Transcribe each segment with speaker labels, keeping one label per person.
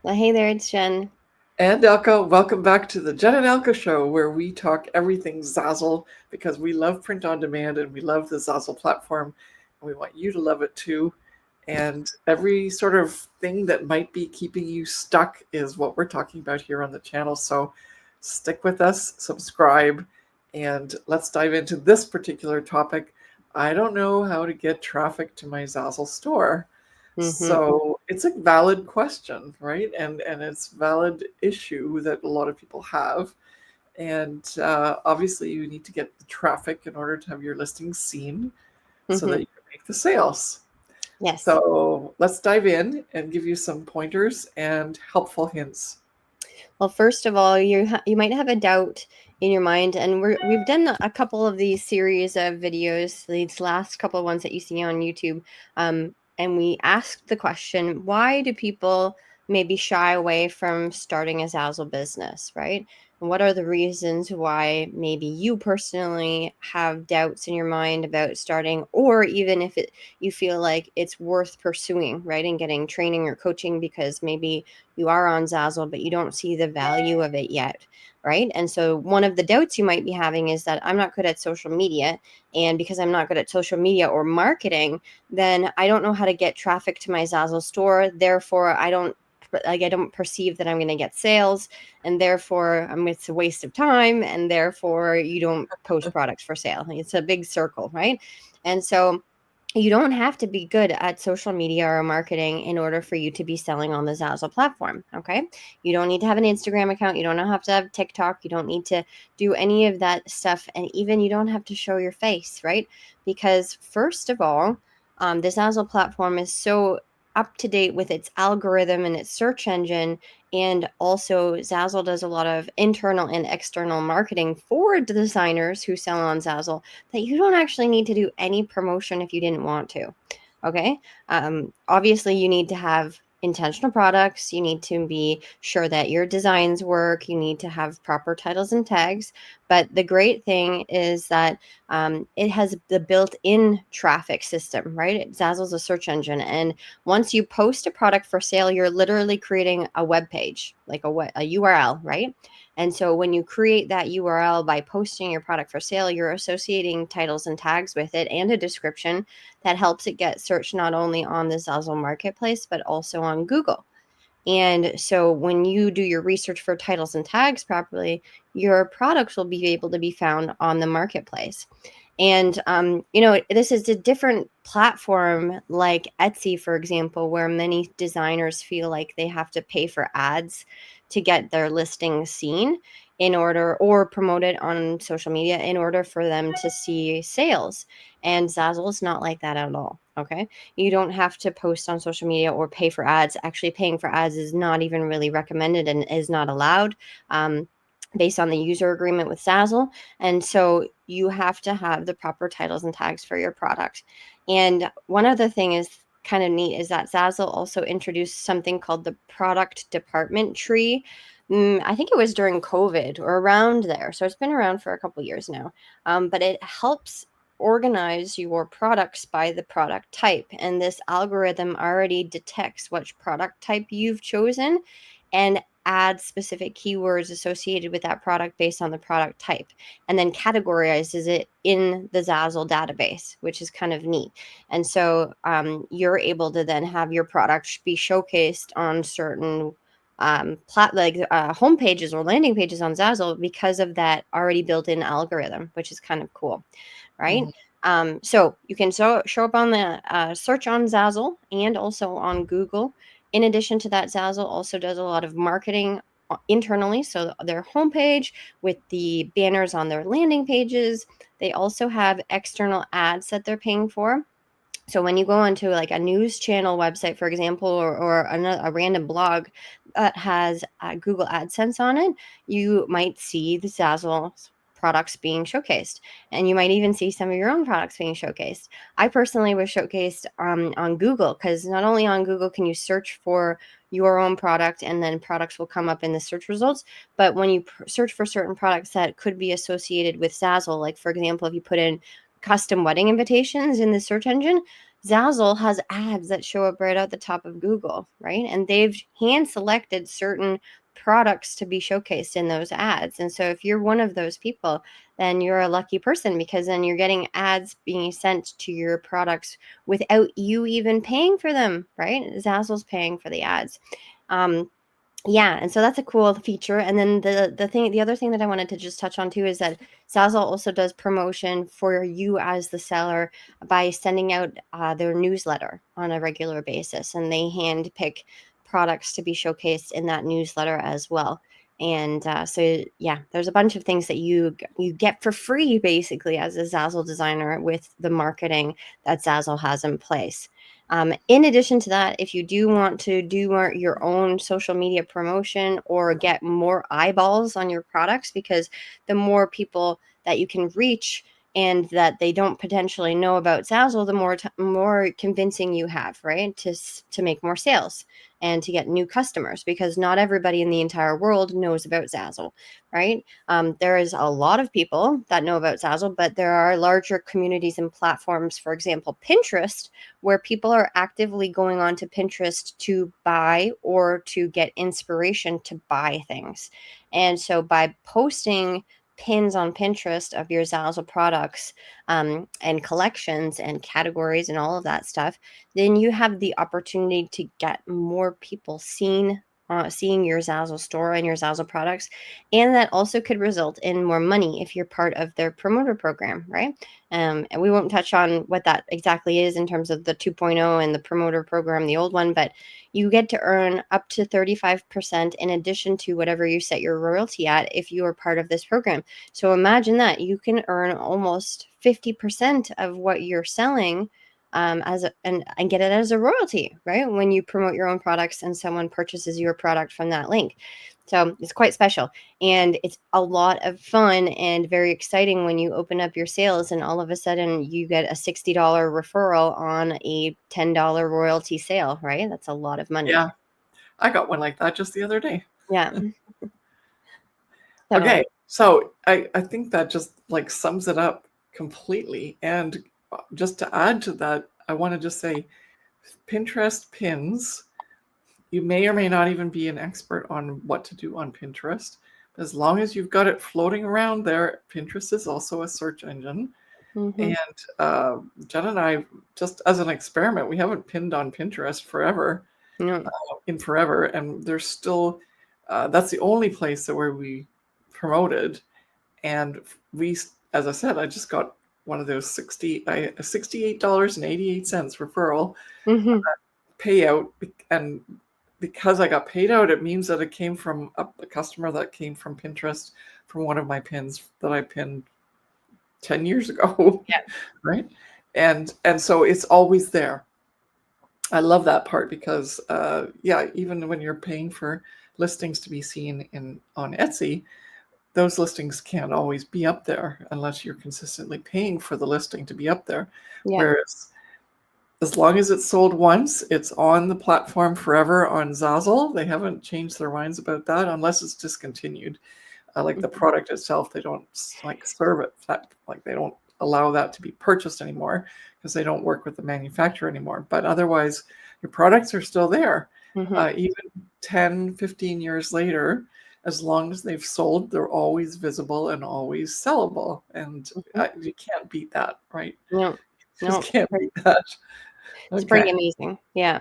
Speaker 1: Hey there, it's Jen.
Speaker 2: And Elke, welcome back to the Jen and Elke show, where we talk everything Zazzle because we love print on demand and we love the Zazzle platform, and we want you to love it too. And every sort of thing that might be keeping you stuck is what we're talking about here on the channel. So stick with us, subscribe, and let's dive into this particular topic. I don't know how to get traffic to my Zazzle store.
Speaker 1: Mm-hmm.
Speaker 2: So it's a valid question, right? And it's valid issue that a lot of people have. And obviously, you need to get the traffic in order to have your listings seen so
Speaker 1: Mm-hmm.
Speaker 2: that you can make the sales.
Speaker 1: Yes.
Speaker 2: So let's dive in and give you some pointers and helpful hints.
Speaker 1: Well, first of all, you might have a doubt in your mind, and we've done a couple of these series of videos, these last couple of ones that you see on YouTube, and we asked the question: why do people maybe shy away from starting a Zazzle business, right? And what are the reasons why maybe you personally have doubts in your mind about starting, or even if you feel like it's worth pursuing, right, and getting training or coaching because maybe you are on Zazzle, but you don't see the value of it yet, right? And so one of the doubts you might be having is that I'm not good at social media. And because I'm not good at social media or marketing, then I don't know how to get traffic to my Zazzle store. Therefore, I don't perceive that I'm going to get sales, and therefore it's a waste of time, and therefore you don't post products for sale. It's a big circle, right? And so you don't have to be good at social media or marketing in order for you to be selling on the Zazzle platform. Okay. You don't need to have an Instagram account. You don't have to have TikTok. You don't need to do any of that stuff. And even you don't have to show your face, right? Because, first of all, the Zazzle platform is so up to date with its algorithm and its search engine. And also, Zazzle does a lot of internal and external marketing for designers who sell on Zazzle that you don't actually need to do any promotion if you didn't want to. Okay. Obviously, you need to have intentional products. You need to be sure that your designs work. You need to have proper titles and tags. But the great thing is that it has the built in traffic system, right? Zazzle's a search engine. And once you post a product for sale, you're literally creating a web page, like a URL, right? And so when you create that URL by posting your product for sale, you're associating titles and tags with it and a description that helps it get searched not only on the Zazzle marketplace, but also on Google. And so when you do your research for titles and tags properly, your products will be able to be found on the marketplace. And, this is a different platform like Etsy, for example, where many designers feel like they have to pay for ads to get their listing seen in order or promoted on social media in order for them to see sales. And Zazzle is not like that at all. Okay. You don't have to post on social media or pay for ads. Actually, paying for ads is not even really recommended and is not allowed. Based on the user agreement with Zazzle. And so you have to have the proper titles and tags for your product. And one other thing is kind of neat is that Zazzle also introduced something called the product department tree. I think it was during COVID or around there. So it's been around for a couple years now. But it helps organize your products by the product type. And this algorithm already detects which product type you've chosen and add specific keywords associated with that product based on the product type, and then categorizes it in the Zazzle database, which is kind of neat. And so you're able to then have your product be showcased on certain home pages or landing pages on Zazzle because of that already built-in algorithm, which is kind of cool, right?
Speaker 2: Mhm.
Speaker 1: So you can show up on the search on Zazzle and also on Google. In addition to that, Zazzle also does a lot of marketing internally. So their homepage with the banners on their landing pages, they also have external ads that they're paying for. So when you go onto like a news channel website, for example, or a random blog that has Google AdSense on it, you might see the Zazzle products being showcased, and you might even see some of your own products being showcased. I personally was showcased on Google because not only on Google can you search for your own product and then products will come up in the search results, but when you search for certain products that could be associated with Zazzle, like for example, if you put in custom wedding invitations in the search engine, Zazzle has ads that show up right at the top of Google, right? And they've hand selected certain products to be showcased in those ads. And so if you're one of those people, then you're a lucky person, because then you're getting ads being sent to your products without you even paying for them, right? Zazzle's paying for the ads. Yeah, and so that's a cool feature. And then the other thing that I wanted to just touch on too is that Zazzle also does promotion for you as the seller by sending out their newsletter on a regular basis, and they hand pick products to be showcased in that newsletter as well. And so yeah, there's a bunch of things that you get for free basically as a Zazzle designer with the marketing that Zazzle has in place. In addition to that, if you do want to do your own social media promotion or get more eyeballs on your products, because the more people that you can reach and that they don't potentially know about Zazzle, the more convincing you have, right, to make more sales and to get new customers, because not everybody in the entire world knows about Zazzle, right? There is a lot of people that know about Zazzle, but there are larger communities and platforms, for example, Pinterest, where people are actively going on to Pinterest to buy or to get inspiration to buy things. And so by posting pins on Pinterest of your Zazzle products and collections and categories and all of that stuff, then you have the opportunity to get more people seeing your Zazzle store and your Zazzle products. And that also could result in more money if you're part of their promoter program, right? And we won't touch on what that exactly is in terms of the 2.0 and the promoter program, the old one, but you get to earn up to 35% in addition to whatever you set your royalty at if you are part of this program. So imagine that you can earn almost 50% of what you're selling and get it as a royalty, right? When you promote your own products and someone purchases your product from that link. So it's quite special, and it's a lot of fun and very exciting when you open up your sales and all of a sudden you get a $60 referral on a $10 royalty sale, right? That's a lot of money.
Speaker 2: Yeah, I got one like that just the other day.
Speaker 1: Yeah.
Speaker 2: Okay, so I think that just like sums it up completely. And just to add to that, I want to just say Pinterest pins, you may or may not even be an expert on what to do on Pinterest. As long as you've got it floating around there, Pinterest is also a search engine.
Speaker 1: Mm-hmm.
Speaker 2: And Jen and I, just as an experiment, we haven't pinned on Pinterest forever,
Speaker 1: No.
Speaker 2: in forever. And there's still, that's the only place that where we promoted. And we, as I said, I just got one of those $68.88 referral
Speaker 1: Mm-hmm.
Speaker 2: payout. And because I got paid out, it means that it came from a customer that came from Pinterest from one of my pins that I pinned 10 years ago.
Speaker 1: Yeah.
Speaker 2: Right. And so it's always there. I love that part because, yeah, even when you're paying for listings to be seen on Etsy, those listings can't always be up there unless you're consistently paying for the listing to be up there.
Speaker 1: Yeah.
Speaker 2: Whereas as long as it's sold once, it's on the platform forever on Zazzle. They haven't changed their minds about that unless it's discontinued. Like the product itself, they don't like serve it. Like they don't allow that to be purchased anymore because they don't work with the manufacturer anymore. But otherwise, your products are still there.
Speaker 1: Mm-hmm.
Speaker 2: Even 10, 15 years later, as long as they've sold, they're always visible and always sellable. And you can't beat that, right?
Speaker 1: No.
Speaker 2: You just can't beat that.
Speaker 1: It's pretty amazing. Yeah.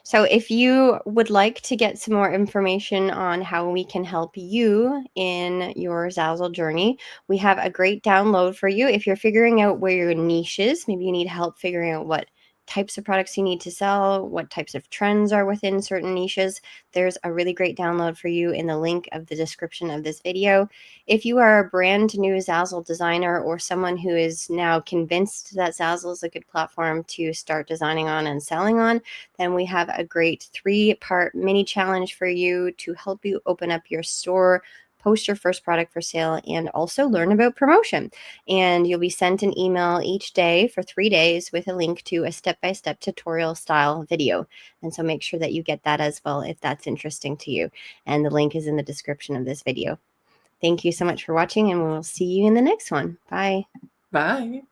Speaker 1: So if you would like to get some more information on how we can help you in your Zazzle journey, we have a great download for you. If you're figuring out where your niche is, maybe you need help figuring out what types of products you need to sell, what types of trends are within certain niches, there's a really great download for you in the link of the description of this video. If you are a brand new Zazzle designer or someone who is now convinced that Zazzle is a good platform to start designing on and selling on, then we have a great 3-part mini challenge for you to help you open up your store, post your first product for sale, and also learn about promotion. And you'll be sent an email each day for 3 days with a link to a step-by-step tutorial style video. And so make sure that you get that as well if that's interesting to you. And the link is in the description of this video. Thank you so much for watching, and we'll see you in the next one. Bye.
Speaker 2: Bye.